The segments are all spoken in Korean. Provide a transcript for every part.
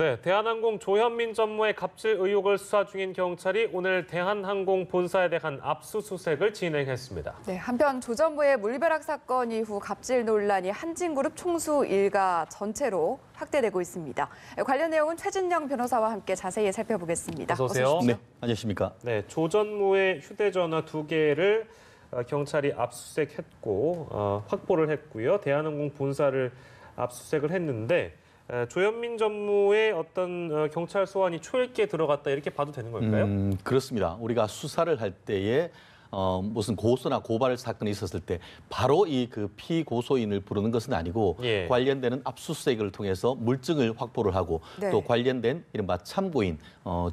네, 대한항공 조현민 전무의 갑질 의혹을 수사 중인 경찰이 오늘 대한항공 본사에 대한 압수수색을 진행했습니다. 네, 한편 조 전무의 물벼락 사건 이후 갑질 논란이 한진그룹 총수 일가 전체로 확대되고 있습니다. 관련 내용은 최진영 변호사와 함께 자세히 살펴보겠습니다. 어서 오세요. 네, 안녕하십니까. 네, 조 전무의 휴대전화 2개를 경찰이 압수수색했고 확보를 했고요. 대한항공 본사를 압수수색을 했는데 조현민 전무의 어떤 경찰 소환이 초읽기에 들어갔다 이렇게 봐도 되는 걸까요? 그렇습니다. 우리가 수사를 할 때에 무슨 고소나 고발 사건이 있었을 때 바로 이 그 피고소인을 부르는 것은 아니고 예. 관련되는 압수수색을 통해서 물증을 확보를 하고 네. 또 관련된 이른바 참고인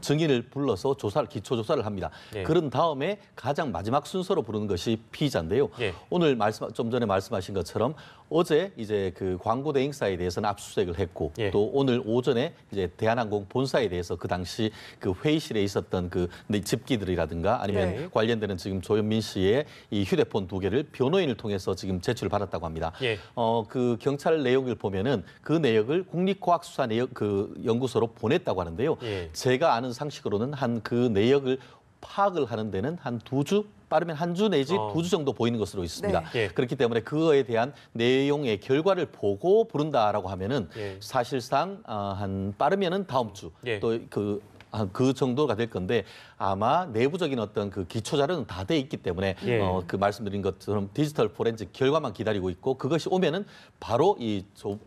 증인을 불러서 기초 조사를 합니다. 예. 그런 다음에 가장 마지막 순서로 부르는 것이 피의자인데요. 예. 오늘 좀 전에 말씀하신 것처럼 어제 이제 그 광고 대행사에 대해서는 압수수색을 했고 예. 또 오늘 오전에 이제 대한항공 본사에 대해서 그 당시 그 회의실에 있었던 그 집기들이라든가 아니면 네. 관련되는 지금 조현민 씨의 이 휴대폰 2개를 변호인을 통해서 지금 제출을 받았다고 합니다. 예. 그 경찰 내용을 보면은 그 내역을 국립과학수사 연구소로 보냈다고 하는데요. 예. 제가 아는 상식으로는 그 내역을 파악을 하는 데는 한 2주? 빠르면 한 주 내지 2주 정도 보이는 것으로 있습니다. 네. 예. 그렇기 때문에 그거에 대한 내용의 결과를 보고 부른다라고 하면은 예. 사실상 한 빠르면은 다음 주 예. 또 그 정도가 될 건데 아마 내부적인 어떤 그 기초 자료는 다 돼 있기 때문에 예. 그 말씀드린 것처럼 디지털 포렌식 결과만 기다리고 있고 그것이 오면은 바로 이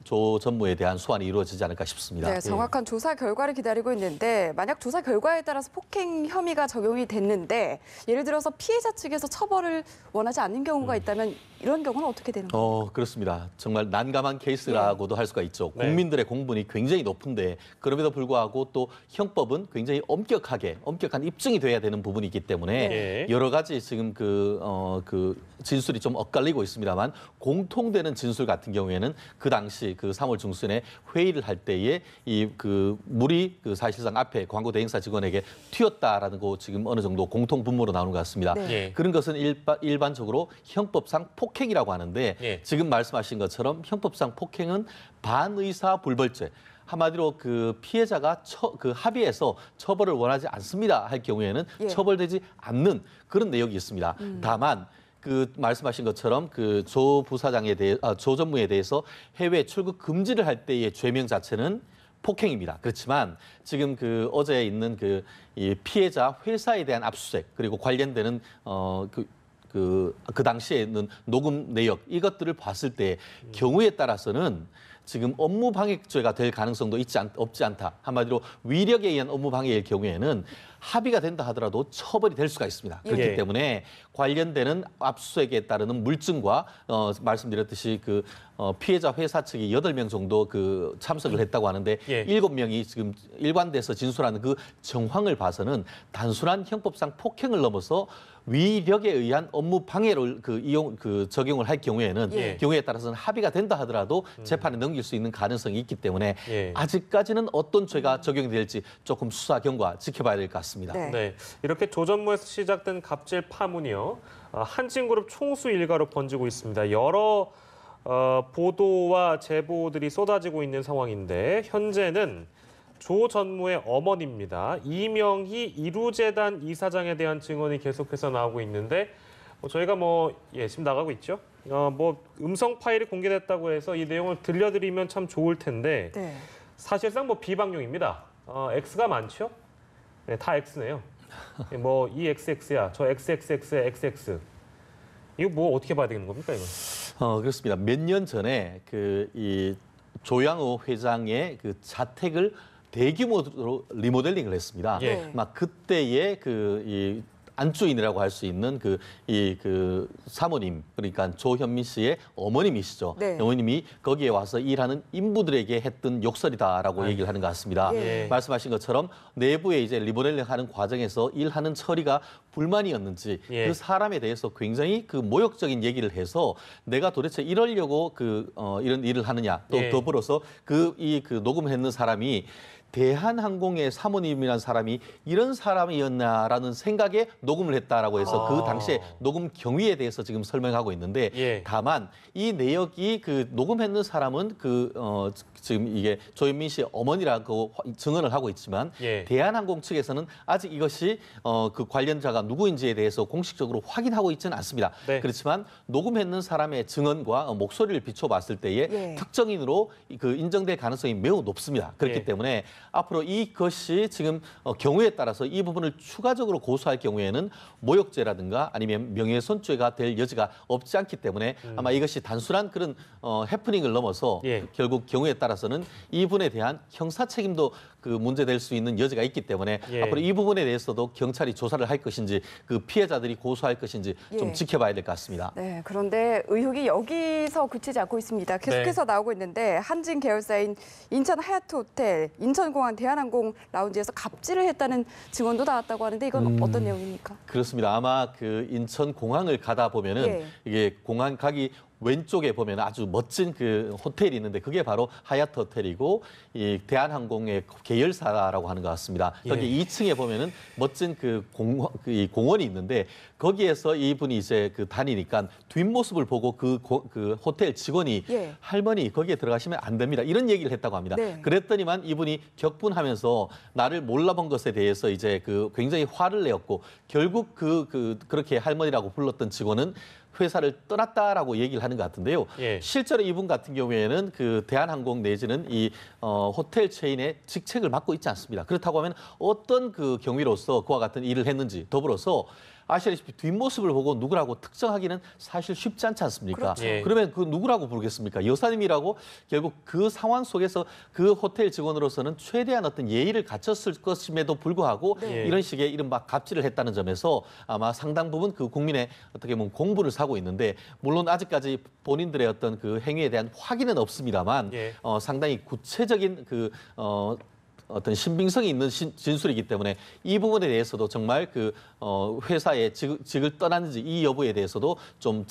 조 전무에 대한 소환이 이루어지지 않을까 싶습니다. 네, 정확한 조사 결과를 기다리고 있는데 만약 조사 결과에 따라서 폭행 혐의가 적용이 됐는데 예를 들어서 피해자 측에서 처벌을 원하지 않는 경우가 있다면 이런 경우는 어떻게 되는 건가요? 그렇습니다. 정말 난감한 케이스라고도 할 수가 있죠. 네. 국민들의 공분이 굉장히 높은데 그럼에도 불구하고 또 형법은 굉장히 엄격한 입증이 돼야 되는 부분이 있기 때문에 네. 여러 가지 지금 그 진술이 좀 엇갈리고 있습니다만 공통되는 진술 같은 경우에는 그 당시 그 3월 중순에 회의를 할 때에 물이 사실상 앞에 광고 대행사 직원에게 튀었다라는 거 지금 어느 정도 공통 분모로 나오는 것 같습니다. 네. 예. 그런 것은 일반적으로 형법상 폭행이라고 하는데 예. 지금 말씀하신 것처럼 형법상 폭행은 반의사 불벌죄. 한마디로 그 피해자가 합의해서 처벌을 원하지 않습니다 할 경우에는 예. 처벌되지 않는 그런 내역이 있습니다. 다만 그 말씀하신 것처럼 그 조 전무에 대해서 해외 출국 금지를 할 때의 죄명 자체는 폭행입니다. 그렇지만 지금 어제 있는 이 피해자 회사에 대한 압수수색 그리고 관련되는 그 당시에 있는 녹음 내역 이것들을 봤을 때 경우에 따라서는 지금 업무방해죄가 될 가능성도 없지 않다. 한마디로 위력에 의한 업무방해일 경우에는 합의가 된다 하더라도 처벌이 될 수가 있습니다. 그렇기 예. 때문에 관련되는 압수수색에 따르는 물증과 말씀드렸듯이 피해자 회사 측이 8명 정도 참석을 했다고 하는데 예. 7명이 지금 일관돼서 진술하는 그 정황을 봐서는 단순한 형법상 폭행을 넘어서 위력에 의한 업무 방해를 적용을 할 경우에는 예. 경우에 따라서는 합의가 된다 하더라도 재판에 넘길 수 있는 가능성이 있기 때문에 예. 아직까지는 어떤 죄가 적용이 될지 조금 수사 경과 지켜봐야 될 것 같습니다. 네. 네, 이렇게 조 전무에서 시작된 갑질 파문이요. 한진그룹 총수 일가로 번지고 있습니다. 여러 보도와 제보들이 쏟아지고 있는 상황인데 현재는 조 전무의 어머니입니다. 이명희 이루재단 이사장에 대한 증언이 계속해서 나오고 있는데 저희가 지금 나가고 있죠. 음성 파일이 공개됐다고 해서 이 내용을 들려드리면 참 좋을 텐데 네. 사실상 비방용입니다. X가 많죠? 네, 다 X네요. 이 XX야, 저 XXX의 XX. 이거 어떻게 봐야 되는 겁니까, 이거? 그렇습니다. 몇 년 전에 이 조양호 회장의 자택을 대규모로 리모델링을 했습니다. 예. 막 그때의 이 안주인이라고 할 수 있는 사모님, 그러니까 조현민 씨의 어머님이시죠. 네. 어머님이 거기에 와서 일하는 인부들에게 했던 욕설이다라고 얘기를 하는 것 같습니다. 예. 말씀하신 것처럼 내부에 이제 리모델링하는 과정에서 일하는 처리가 불만이었는지 예. 그 사람에 대해서 굉장히 모욕적인 얘기를 해서 내가 도대체 이러려고 이런 일을 하느냐 또 예. 더불어서 녹음을 했는 사람이 대한항공의 사모님이라는 사람이 이런 사람이었나라는 생각에 녹음을 했다라고 해서 그 당시에 녹음 경위에 대해서 지금 설명하고 있는데 예. 다만 이 내역이 그 녹음했는 사람은 지금 이게 조현민 씨 어머니라고 증언을 하고 있지만 예. 대한항공 측에서는 아직 이것이 그 관련자가 누구인지에 대해서 공식적으로 확인하고 있지는 않습니다. 네. 그렇지만 녹음했는 사람의 증언과 목소리를 비춰봤을 때에 예. 특정인으로 그 인정될 가능성이 매우 높습니다. 그렇기 예. 때문에 앞으로 이것이 지금 경우에 따라서 이 부분을 추가적으로 고소할 경우에는 모욕죄라든가 아니면 명예훼손죄가 될 여지가 없지 않기 때문에 아마 이것이 단순한 그런 해프닝을 넘어서 예. 결국 경우에 따라서는 이분에 대한 형사 책임도 그 문제될 수 있는 여지가 있기 때문에 예. 앞으로 이 부분에 대해서도 경찰이 조사를 할 것인지 그 피해자들이 고소할 것인지 좀 예. 지켜봐야 될 것 같습니다. 네, 그런데 의혹이 여기서 그치지 않고 있습니다. 계속해서 나오고 있는데 한진 계열사인 인천 하얏트 호텔, 인천공항 대한항공 라운지에서 갑질을 했다는 증언도 나왔다고 하는데 이건 어떤 내용입니까? 그렇습니다. 아마 그 인천 공항을 가다 보면은 예. 이게 공항 가기 왼쪽에 보면 아주 멋진 그 호텔이 있는데 그게 바로 하얏트 호텔이고 이 대한항공의 계열사라고 하는 것 같습니다. 여기 예. 2층에 보면은 멋진 이 공원이 있는데 거기에서 이분이 이제 그 다니니까 뒷모습을 보고 그 호텔 직원이 예. 할머니 거기에 들어가시면 안 됩니다. 이런 얘기를 했다고 합니다. 네. 그랬더니만 이분이 격분하면서 나를 몰라본 것에 대해서 이제 그 굉장히 화를 내었고 결국 그렇게 할머니라고 불렀던 직원은 회사를 떠났다라고 얘기를 하는 것 같은데요. 예. 실제로 이분 같은 경우에는 그 대한항공 내지는 이 호텔 체인의 직책을 맡고 있지 않습니다. 그렇다고 하면 어떤 그 경위로서 그와 같은 일을 했는지 더불어서 아시다시피 뒷모습을 보고 누구라고 특정하기는 사실 쉽지 않지 않습니까? 그렇죠. 예. 그러면 그 누구라고 부르겠습니까? 여사님이라고 결국 그 상황 속에서 그 호텔 직원으로서는 최대한 어떤 예의를 갖췄을 것임에도 불구하고 네. 이런 식의 이른바 갑질을 했다는 점에서 아마 상당 부분 그 국민의 어떻게 보면 공분을 사고 있는데 물론 아직까지 본인들의 어떤 그 행위에 대한 확인은 없습니다만 예. 상당히 구체적인 어떤 신빙성이 있는 진술이기 때문에 이 부분에 대해서도 정말 회사의 직을 떠났는지 이 여부에 대해서도 좀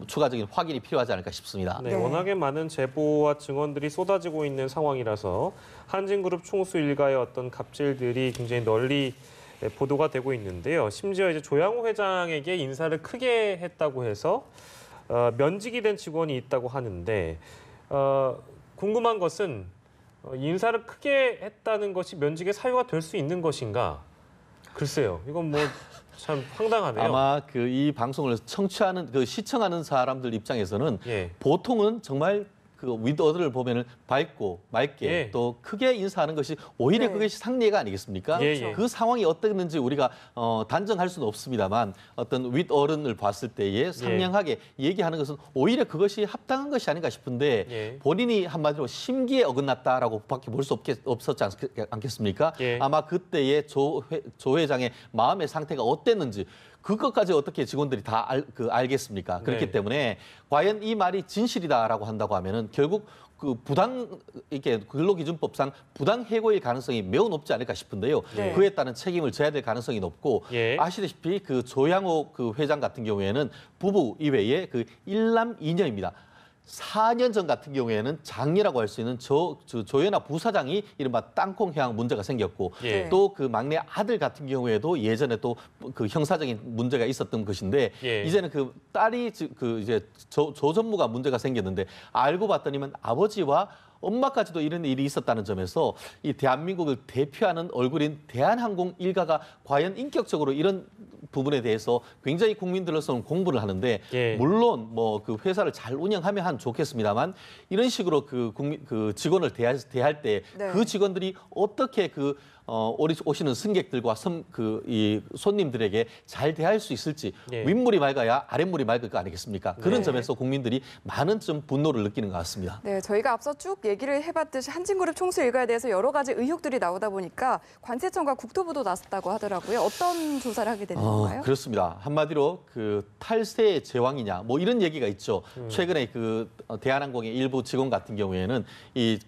추가적인 확인이 필요하지 않을까 싶습니다. 네, 네. 워낙에 많은 제보와 증언들이 쏟아지고 있는 상황이라서 한진그룹 총수 일가의 어떤 갑질들이 굉장히 널리 보도가 되고 있는데요. 심지어 이제 조양호 회장에게 인사를 크게 했다고 해서 면직이 된 직원이 있다고 하는데 궁금한 것은 인사를 크게 했다는 것이 면직의 사유가 될 수 있는 것인가? 글쎄요. 이건 뭐 참 황당하네요. 아마 이 방송을 시청하는 사람들 입장에서는 예. 보통은 정말 그 윗어들을 보면은 밝고 맑게 예. 또 크게 인사하는 것이 오히려 네. 그것이 상례가 아니겠습니까? 예, 예. 그 상황이 어땠는지 우리가 단정할 수는 없습니다만 어떤 윗어른을 봤을 때에 상냥하게 얘기하는 것은 오히려 그것이 합당한 것이 아닌가 싶은데 예. 본인이 한마디로 심기에 어긋났다라고밖에 볼 수 없었지 않겠습니까? 예. 아마 그때의 조 회장의 마음의 상태가 어땠는지 그것까지 어떻게 직원들이 다 알겠습니까? 그렇기 네. 때문에 과연 이 말이 진실이다라고 한다고 하면은 결국 이렇게 근로기준법상 부당 해고일 가능성이 매우 높지 않을까 싶은데요. 네. 그에 따른 책임을 져야 될 가능성이 높고 예. 아시다시피 조양호 회장 같은 경우에는 부부 이외에 일남 2녀입니다. 4년 전 같은 경우에는 장녀라고 할 수 있는 조연아 부사장이 이른바 땅콩형 문제가 생겼고 예. 또 그 막내 아들 같은 경우에도 예전에 또 그 형사적인 문제가 있었던 것인데 예. 이제는 그 딸이 이제 조전무가 문제가 생겼는데 알고 봤더니만 아버지와 엄마까지도 이런 일이 있었다는 점에서 이 대한민국을 대표하는 얼굴인 대한항공 일가가 과연 인격적으로 이런 부분에 대해서 굉장히 국민들로서는 공부를 하는데 예. 물론 그 회사를 잘 운영하면 좋겠습니다만 이런 식으로 그 직원을 대할 때 그 네. 직원들이 어떻게 오시는 승객들과 이 손님들에게 잘 대할 수 있을지 예. 윗물이 맑아야 아랫물이 맑을 거 아니겠습니까? 그런 네. 점에서 국민들이 많은 좀 분노를 느끼는 것 같습니다. 네, 저희가 앞서 쭉 얘기를 해봤듯이 한진그룹 총수 일가에 대해서 여러 가지 의혹들이 나오다 보니까 관세청과 국토부도 나섰다고 하더라고요. 어떤 조사를 하게 됐는지. 건가요? 그렇습니다. 한마디로 그 탈세 제왕이냐 뭐 이런 얘기가 있죠. 최근에 그 대한항공의 일부 직원 같은 경우에는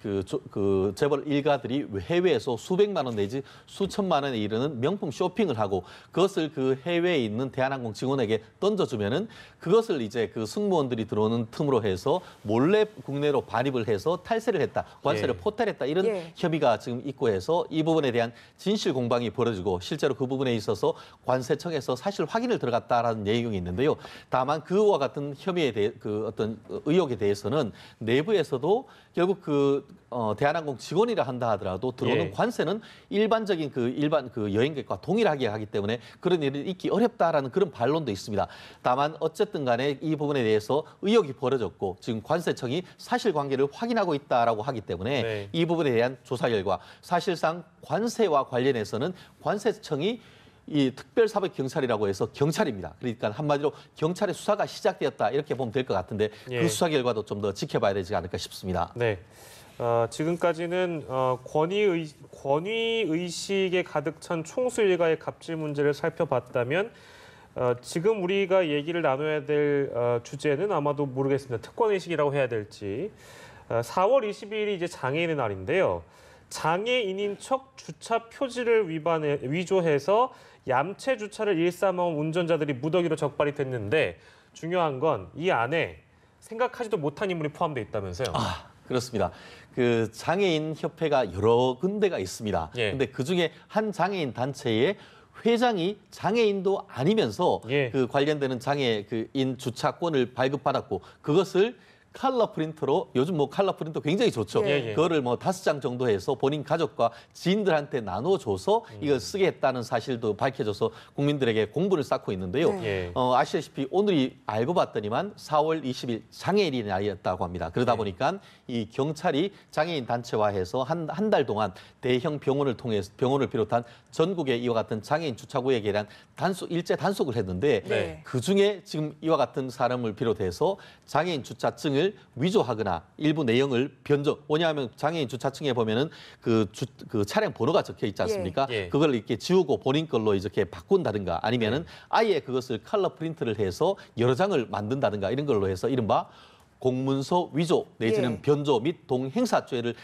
그 재벌 일가들이 해외에서 수백만 원 내지 수천만 원에 이르는 명품 쇼핑을 하고 그것을 그 해외에 있는 대한항공 직원에게 던져주면은 그것을 이제 그 승무원들이 들어오는 틈으로 해서 몰래 국내로 반입을 해서 탈세를 했다, 관세를 예. 포탈했다 이런 예. 혐의가 지금 있고 해서 이 부분에 대한 진실 공방이 벌어지고 실제로 그 부분에 있어서 관세청에서 사실 확인을 들어갔다라는 내용이 있는데요. 다만 그와 같은 혐의에 대해 그 어떤 의혹에 대해서는 내부에서도 결국 대한항공 직원이라 한다 하더라도 들어오는 예. 관세는 일반적인 일반 여행객과 동일하게 하기 때문에 그런 일이 있기 어렵다라는 그런 반론도 있습니다. 다만 어쨌든 간에 이 부분에 대해서 의혹이 벌어졌고 지금 관세청이 사실관계를 확인하고 있다라고 하기 때문에 네. 이 부분에 대한 조사 결과 사실상 관세와 관련해서는 관세청이 이 특별사법경찰이라고 해서 경찰입니다. 그러니까 한마디로 경찰의 수사가 시작되었다 이렇게 보면 될 것 같은데 예. 그 수사 결과도 좀 더 지켜봐야 되지 않을까 싶습니다. 네. 지금까지는 권위의식에 가득 찬 총수 일가의 갑질 문제를 살펴봤다면 지금 우리가 얘기를 나눠야 될 주제는 아마도 모르겠습니다. 특권의식이라고 해야 될지. 4월 22일이 이제 장애인의 날인데요. 장애인인 척 주차 표지를 위조해서 얌체 주차를 일삼아온 운전자들이 무더기로 적발이 됐는데 중요한 건 이 안에 생각하지도 못한 인물이 포함되어 있다면서요. 그렇습니다. 그 장애인 협회가 여러 군데가 있습니다. 예. 근데 그중에 한 장애인 단체의 회장이 장애인도 아니면서 예. 그 관련되는 장애인 주차권을 발급받았고 그것을 컬러 프린터로 요즘 뭐 컬러 프린터 굉장히 좋죠. 예, 예. 그거를 뭐 5장 정도 해서 본인 가족과 지인들한테 나눠줘서 이걸 쓰게 했다는 사실도 밝혀져서 국민들에게 공분을 쌓고 있는데요. 네. 예. 아시다시피 오늘이 알고 봤더니만 4월 20일 장애인의 날이었다고 합니다. 그러다 네. 보니까 이 경찰이 장애인 단체화해서 한 달 동안 대형 병원을 통해서 병원을 비롯한 전국의 이와 같은 장애인 주차구역에 대한 일제 단속을 했는데 네. 그중에 지금 이와 같은 사람을 비롯해서 장애인 주차증을 위조하거나 일부 내용을 변조. 왜냐하면 장애인 주차증에 보면은 그 차량 번호가 적혀 있지 않습니까? 예. 그걸 이렇게 지우고 본인 걸로 이렇게 바꾼다든가 아니면은 아예 그것을 컬러 프린트를 해서 여러 장을 만든다든가 이런 걸로 해서 이른바 공문서 위조 내지는 예. 변조 및 동행사죄를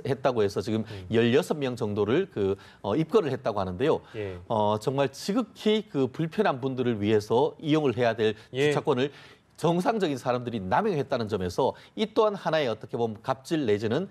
했다고 해서 지금 16명 정도를 입건을 했다고 하는데요. 예. 정말 지극히 그 불편한 분들을 위해서 이용을 해야 될 예. 주차권을 정상적인 사람들이 남용했다는 점에서 이 또한 하나의 어떻게 보면 갑질 내지는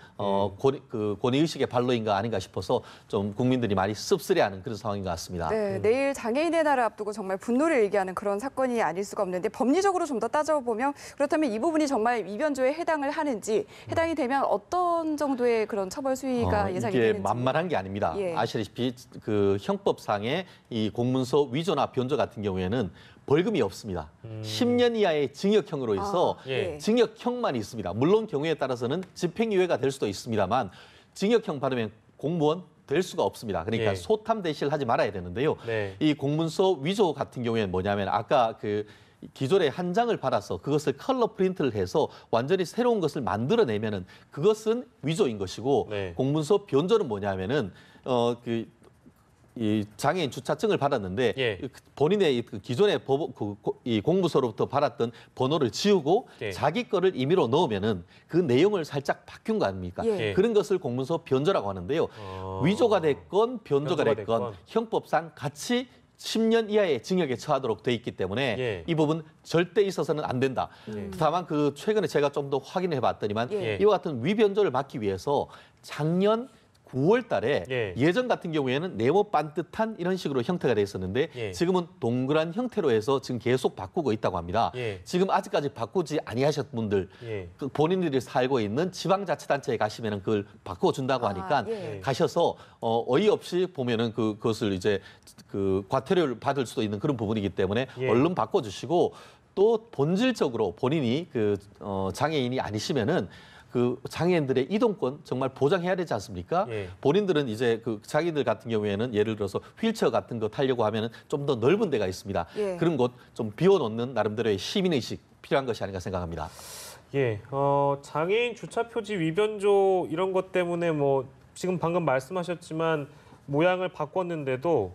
권위의식의 발로인가 아닌가 싶어서 좀 국민들이 많이 씁쓸해하는 그런 상황인 것 같습니다. 네, 내일 장애인의 날을 앞두고 정말 분노를 일기하는 그런 사건이 아닐 수가 없는데 법리적으로 좀 더 따져보면 그렇다면 이 부분이 정말 위변조에 해당을 하는지 해당이 되면 어떤 정도의 그런 처벌 수위가 예상이 이게 되는지. 만만한 게 아닙니다. 예. 아시다시피 그 형법상의 이 공문서 위조나 변조 같은 경우에는 벌금이 없습니다. 10년 이하의 징역형으로 해서 예. 징역형만 있습니다. 물론 경우에 따라서는 집행유예가 될 수도 있습니다만 징역형 받으면 공무원 될 수가 없습니다. 그러니까 예. 소탐 대실 하지 말아야 되는데요. 네. 이 공문서 위조 같은 경우에는 뭐냐면 아까 기존에 한 장을 받아서 그것을 컬러 프린트를 해서 완전히 새로운 것을 만들어내면은 그것은 위조인 것이고 네. 공문서 변조는 뭐냐면은 이 장애인 주차증을 받았는데 예. 본인의 기존의 이 공부서로부터 받았던 번호를 지우고 예. 자기 거를 임의로 넣으면은 그 내용을 살짝 바뀐 거 아닙니까? 예. 그런 것을 공문서 변조라고 하는데요. 위조가 됐건 변조가 변조가 됐건 됐건. 형법상 같이 10년 이하의 징역에 처하도록 돼 있기 때문에 예. 이 부분 절대 있어서는 안 된다. 다만 최근에 제가 좀 더 확인해 봤더니만 예. 이와 같은 위변조를 막기 위해서 작년 9월 달에 예. 예전 같은 경우에는 네모 반듯한 이런 식으로 형태가 돼 있었는데 예. 지금은 동그란 형태로 해서 지금 계속 바꾸고 있다고 합니다. 예. 지금 아직까지 바꾸지 아니하셨던 분들 예. 본인들이 살고 있는 지방자치단체에 가시면은 그걸 바꿔준다고 하니까 예. 가셔서 어이없이 보면은 그것을 이제 과태료를 받을 수도 있는 그런 부분이기 때문에 예. 얼른 바꿔주시고 또 본질적으로 본인이 장애인이 아니시면은 장애인들의 이동권 정말 보장해야 되지 않습니까? 예. 본인들은 이제 자기들 같은 경우에는 예를 들어서 휠체어 같은 거 타려고 하면은 좀 더 넓은 데가 있습니다. 예. 그런 곳 좀 비워놓는 나름대로의 시민의식 필요한 것이 아닌가 생각합니다. 예, 장애인 주차 표지 위변조 이런 것 때문에 뭐 지금 방금 말씀하셨지만 모양을 바꿨는데도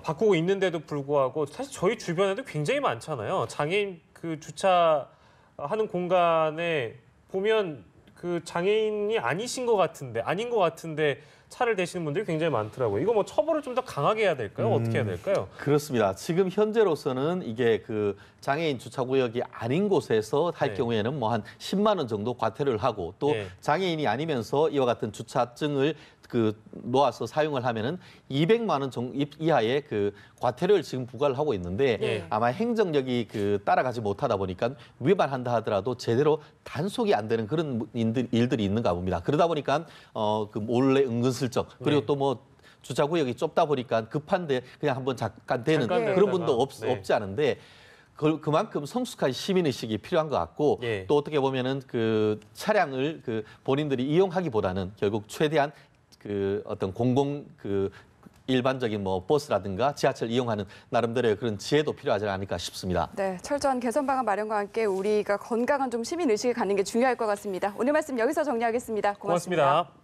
바꾸고 있는데도 불구하고 사실 저희 주변에도 굉장히 많잖아요. 장애인 그 주차하는 공간에 보면 그 장애인이 아니신 것 같은데 아닌 것 같은데 차를 대시는 분들이 굉장히 많더라고요. 이거 뭐 처벌을 좀 더 강하게 해야 될까요? 어떻게 해야 될까요? 그렇습니다. 지금 현재로서는 이게 그 장애인 주차구역이 아닌 곳에서 할 네. 경우에는 뭐 한 10만 원 정도 과태료를 하고 또 네. 장애인이 아니면서 이와 같은 주차증을 그 놓아서 사용을 하면은 200만 원 이하의 그 과태료를 지금 부과를 하고 있는데 네. 아마 행정력이 그 따라가지 못하다 보니까 위반한다 하더라도 제대로 단속이 안 되는 그런 일들이 있는가 봅니다. 그러다 보니까 그 몰래 은근슬쩍 그리고 네. 또 뭐 주차구역이 좁다 보니까 급한데 그냥 한번 잠깐 되는 잠깐 그런 분도 되다가, 네. 없지 않은데 그만큼 성숙한 시민의식이 필요한 것 같고 예. 또 어떻게 보면은 그 차량을 그 본인들이 이용하기보다는 결국 최대한 그 어떤 공공 그 일반적인 뭐 버스라든가 지하철 이용하는 나름대로의 그런 지혜도 필요하지 않을까 싶습니다. 네, 철저한 개선 방안 마련과 함께 우리가 건강한 좀 시민 의식을 갖는 게 중요할 것 같습니다. 오늘 말씀 여기서 정리하겠습니다. 고맙습니다. 고맙습니다.